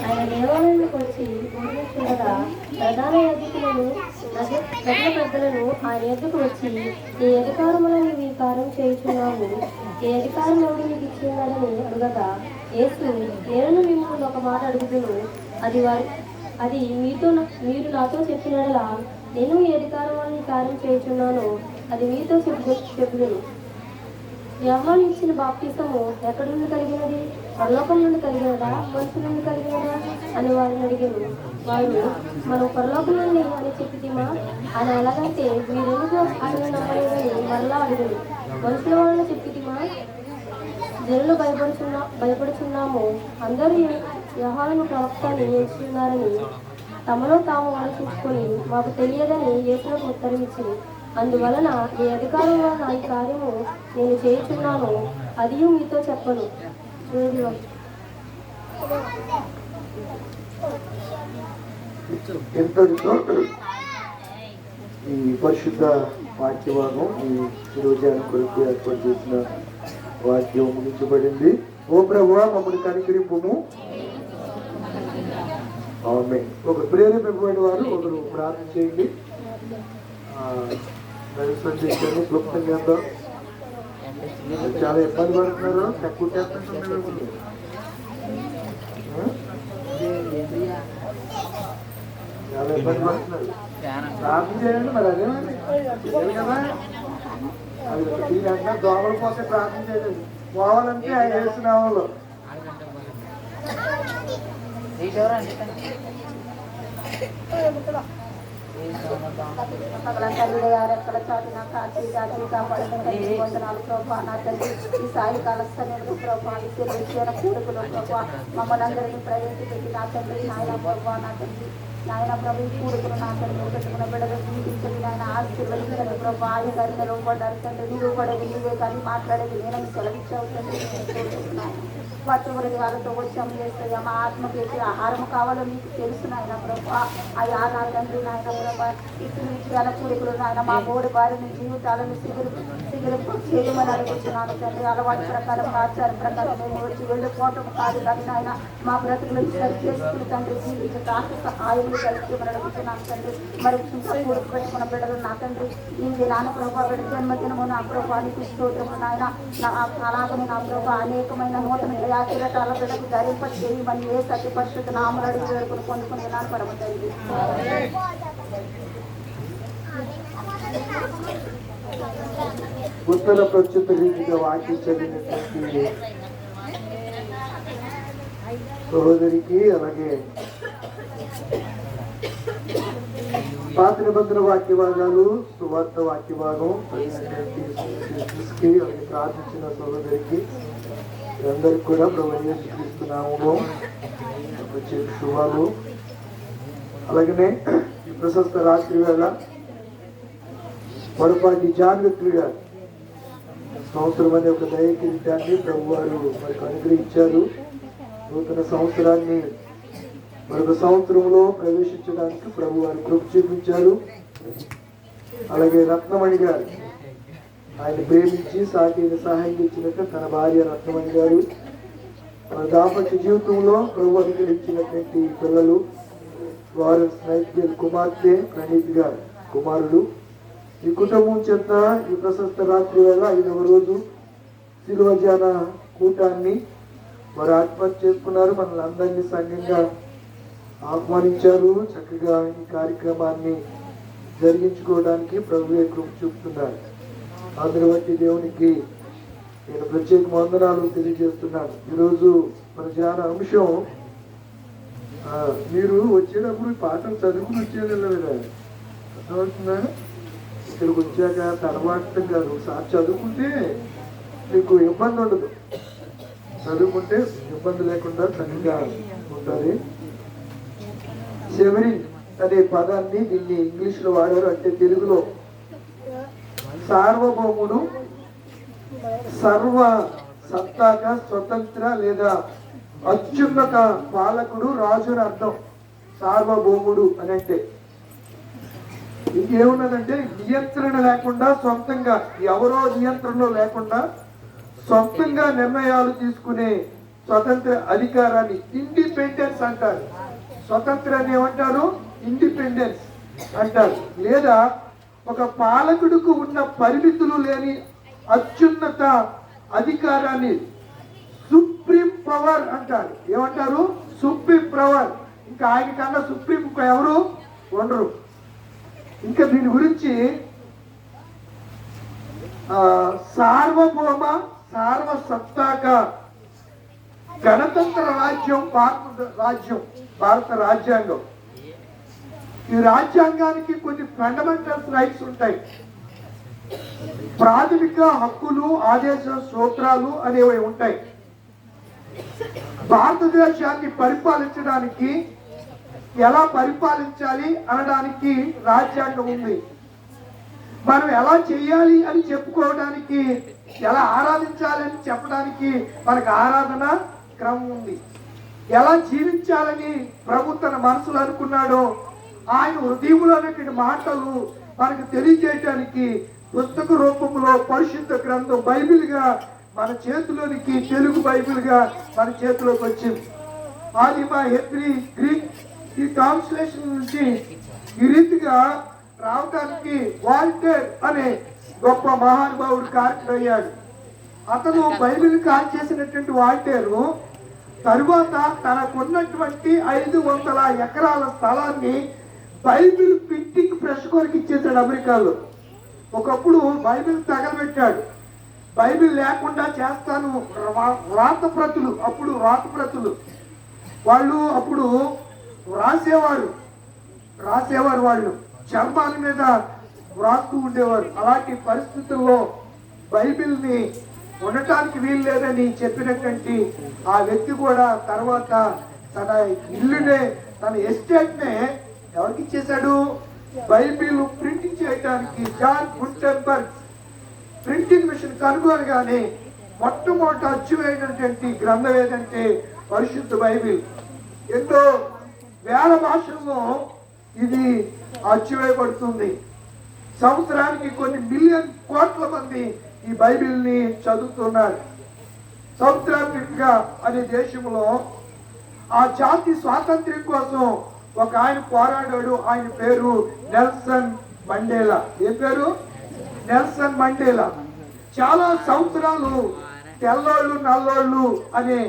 ఆయన దేవాలయానికి వచ్చి బోధించుండగా ప్రధాన యాజకులను ప్రజల పెద్దలను ఆయన ఎద్దుకు వచ్చి, ఈ అధికారములను ఈ కార్యం చేయుచున్నాము, ఈ అధికారం ఎవరు మీకు ఇచ్చిన్నారని అడుగగా, యేసు, నేను మిమ్మల్ని ఒక మాట అడుగుతును, అది మీరు నాతో చెప్పినలా నేను ఈ అధికారం వల్ల ఈ కార్యం చేయుచున్నాను, అది మీతో చెప్పుదును. యోహాను ఇచ్చిన బాప్తిసము ఎక్కడి నుండి కలిగినది? పరలోకం నుండి కలిగినదా, మనుషుల నుండి కలిగినదా అని వారిని అడిగాను. వారు, మనం పరలోకం నుండి అని చెప్పితిమా అని ఎలాగైతే మీరెందుకు ఆయన నమ్మలేదని మరలా అడిగాను. మనుషుల వలన చెప్పితిమా? జనులు భయపడుచున్నాము, అందరూ యోహాను ప్రవక్త నియమిస్తున్నారని తమలో తాము ఆలోచించుకొని మాకు తెలియదని యేసునకు ఉత్తరమిచ్చింది. అందువలన ఈ అధికారం వలన ఈ కార్యము నేను చేయుచున్నాను, అది మీతో చెప్పను. ఇంతటితో ఈ పరిశుద్ధ వాక్యభాగం ఈ రోజు కొరకు ఏర్పాటు చేసిన వాక్యం ముగించబడింది. ఓ ప్రభువా మమ్మల్ని కనికరింపుము. ఆమేన్. ఒక ప్రేరేపింపబడిన వారు ఒకరు ప్రార్థన చేయండి. సందేశాన్ని క్లుప్తంగా చాలా ఇబ్బంది పడుతున్నారు. తక్కువ చేస్తుంటుంది. చాలా ఇబ్బంది పడుతున్నారు. ప్రార్థన చేయండి. మరి అదేమండి కదా, అది అంటే దోమల కోసం ప్రార్థన చేయలేదు. పోవాలంటే ఆయన వేస్తున్నాము. తల్లి గారు ఎక్కడ చాటినా కాచి జాతి కాపాడుతుంది. వందనాలు ప్రభా. నా తల్లి ఈ సాయంకాల సమయంలో ప్రభా తెలియజేసిన కోరికలు ప్రభా మమ్మల్ని అందరినీ ప్రవేశపెట్టి నా తండ్రి నాయన ప్రభా, నా తండ్రి నాయన ప్రభు ఈ కూడుకులు నా తండ్రి పెట్టుకున్న బిడ్డలు జీవించండి. నాయన ఆశీర్వదించండి ప్రభా. ఆయన గారి నిలవబడ్డారు తండ్రి. నీవు పడేది నీవే కానీ మాట్లాడేది నేనని సెలవిచ్చావు తండ్రి. పట్టుబడి వాళ్ళతో వచ్చాము చేస్తాయి. మా ఆత్మకి ఆహారం కావాలో మీకు తెలుసు నాయన ప్రభా. అయ్యా నా తండ్రి నాయన ప్రభా, ఇతరులు ఇచ్చిన కోరికలు నాయన మా బోడి బారిని జీవితాలను సిగురు చేయమని అడుగుతున్నాను తండ్రి. అలవాటు ప్రకారం ఆచార ప్రకారం మేము వచ్చి వెళ్ళిపోవటం కాదు కానీ నాయన మా బ్రతుకులు సరి చేసుకుని తండ్రి జీవించడానికి సహాయం కలిగిమని అడుగుతున్నాను తండ్రి. మరి కూడుకు పెట్టుకున్న బిడ్డలు నా తండ్రి ఈ నాన్న ప్రభా బిడ్డ జన్మదినము నా ప్రభానికి స్తోత్రము నాయన. అలాగనే నా ప్రభా అనేకమైన నూతన యాత్రటాల బిడ్డకు ధరింప చేయమని ఏ సత్య పరిశుద్ధ నామలు అడిగి వేడుకుని పొందుకుని వినాను పరమ తండ్రి. ఉత్తర ప్రస్తుత రీతిగా వాక్యం చదివినటువంటి సహోదరికి, అలాగే పాత నిబంధన వాక్య భాగాలు, సువార్త వాక్య భాగం అలాగే ప్రార్థించిన సహోదరికి అందరికి కూడా ప్రభు యేసు నామములో ప్రత్యేక శుభాలు. అలాగనే ఈ ప్రశస్త రాత్రి వేళ పొరపాటి జాగ్రత్తగా సంవత్సరం అనే ఒక దయకిరీటాన్ని ప్రభు వారు మనకు అనుగ్రహించారు. నూతన సంవత్సరాన్ని మరొక సంవత్సరంలో ప్రవేశించడానికి ప్రభు వారు కృప చూపించారు. అలాగే రత్నమణి గారు ఆయన ప్రేమించి సాటిని సహాయం ఇచ్చినట్టు తన భార్య రత్నమణి గారు దాంపత్య జీవితంలో ప్రభు అనుగ్రహించినటువంటి పిల్లలు వారు స్నేహితులు కుమార్తె ప్రణీత్ గారు కుమారుడు. ఈ కుటుంబం చేత ఈ ప్రశస్త రాత్రి వేళ 5వ రోజు శిలువజాన కూటాన్ని వారు ఏర్పాటు చేసుకున్నారు. మనల్ని అందరినీ సంఘంగా ఆహ్వానించారు. చక్కగా ఈ కార్యక్రమాన్ని జరిగించుకోవడానికి ప్రభువే కృప చూపుతున్నారు. అందరి బట్టి దేవునికి నేను ప్రత్యేక వందనాలు తెలియజేస్తున్నాను. ఈరోజు మన ధ్యాన అంశం, మీరు వచ్చేటప్పుడు పాఠం చదువుకుని వచ్చేది లేదా అర్థమవుతుందా? ఇక్కడికి వచ్చాక తడబాటం కాదు. ఒకసారి చదువుకుంటే మీకు ఇబ్బంది ఉండదు. చదువుకుంటే ఇబ్బంది లేకుండా చక్కగా ఉంటుంది. సెవెరిన్ అనే పదాన్ని దీన్ని ఇంగ్లీష్ లో వాడారు. అంటే తెలుగులో సార్వభౌముడు, సర్వ సత్తాక, స్వతంత్ర లేదా అత్యున్నత పాలకుడు, రాజు అని అర్థం. సార్వభౌముడు అని అంటే ఇంకేమున్నదంటే నియంత్రణ లేకుండా సొంతంగా, ఎవరో నియంత్రణలో లేకుండా సొంతంగా నిర్ణయాలు తీసుకునే స్వతంత్ర అధికారాన్ని ఇండిపెండెన్స్ అంటారు. స్వతంత్రాన్ని ఏమంటారు? ఇండిపెండెన్స్ అంటారు. లేదా ఒక పాలకుడికి ఉన్న పరిమితులు లేని అత్యున్నత అధికారాన్ని సుప్రీం పవర్ అంటారు. ఏమంటారు? Supreme power. ఇంకా ఆయన కన్నా సుప్రీం ఎవరు ఉండరు. ఇంకా దీని గురించి సార్వభౌమ సార్వసత్తాక గణతంత్ర రాజ్యం భారత రాజ్యాంగం. ఈ రాజ్యాంగానికి కొన్ని ఫండమెంటల్ రైట్స్ ఉంటాయి. ప్రాథమిక హక్కులు, ఆదేశ సూత్రాలు అనేవి ఉంటాయి. భారతదేశాన్ని పరిపాలించడానికి, ఎలా పరిపాలించాలి అనడానికి రాజ్యాంగం ఉంది. మనం ఎలా చేయాలి అని చెప్పుకోవడానికి, ఎలా ఆరాధించాలని చెప్పడానికి మనకు ఆరాధన క్రమం ఉంది. ఎలా జీవించాలని ప్రభు తన మనసులో అనుకున్నాడో ఆయన హృదయంలో అనేటువంటి మాటలు మనకు తెలియజేయడానికి పుస్తక రూపంలో పరిశుద్ధ గ్రంథం బైబిల్గా మన చేతిలోనికి, తెలుగు బైబిల్గా మన చేతిలోకి వచ్చింది. అది మా హెబ్రీ, గ్రీక్ ఈ ట్రాన్స్లేషన్ నుంచి ఈ రీతిగా రావడానికి వాల్టేర్ అనే గొప్ప మహానుభావుడు కారకుడయ్యాడు. అతను బైబిల్ కాల్ చేసినటువంటి వాల్టేరు తరువాత తనకున్నటువంటి 500 ఎకరాల స్థలాన్ని బైబిల్ ప్రింటింగ్ ప్రెస్ కొరకు ఇచ్చేసాడు అమెరికాలో. ఒకప్పుడు బైబిల్ తగలబెట్టాడు. బైబిల్ లేకుండా చేస్తాను, వ్రాతప్రతులు, అప్పుడు వ్రాతప్రతులు వాళ్ళు అప్పుడు రాసేవారు వాళ్ళు చర్మాల మీద వ్రాస్తూ ఉండేవారు. అలాంటి పరిస్థితుల్లో బైబిల్ని ఉండటానికి వీలు లేదని చెప్పినటువంటి ఆ వ్యక్తి కూడా తర్వాత తన ఇల్లునే, తన ఎస్టేట్నే ఎవరికి ఇచ్చేశాడు? బైబిల్ ప్రింటింగ్ చేయడానికి జాన్ గుటెన్బర్గ్ ప్రింటింగ్ మిషన్ కనుగొనగానే మొట్టమొదటి అచ్చువైనటువంటి గ్రంథం ఏదంటే పరిశుద్ధ బైబిల్. ఎంతో వేల భాషల్లో ఇది అచ్చువేయబడుతుంది. సంవత్సరానికి కొన్ని మిలియన్ కోట్ల మంది ఈ బైబిల్ని చదువుతున్నారు. సౌత్ ఆఫ్రికా అనే దేశంలో ఆ జాతి స్వాతంత్ర్యం కోసం ఒక ఆయన పోరాడాడు. ఆయన పేరు నెల్సన్ మండేలా. ఏ పేరు? Nelson Mandela. చాలా సంవత్సరాలు తెల్లోళ్ళు నల్లోళ్ళు అనే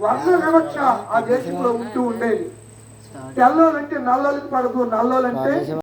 వర్ణ వివక్ష ఆ దేశంలో ఉంటూ ఉండేది. తెల్లోళ్ళంటే నల్లోళ్ళకి పడదు, నల్లోళ్ళంటే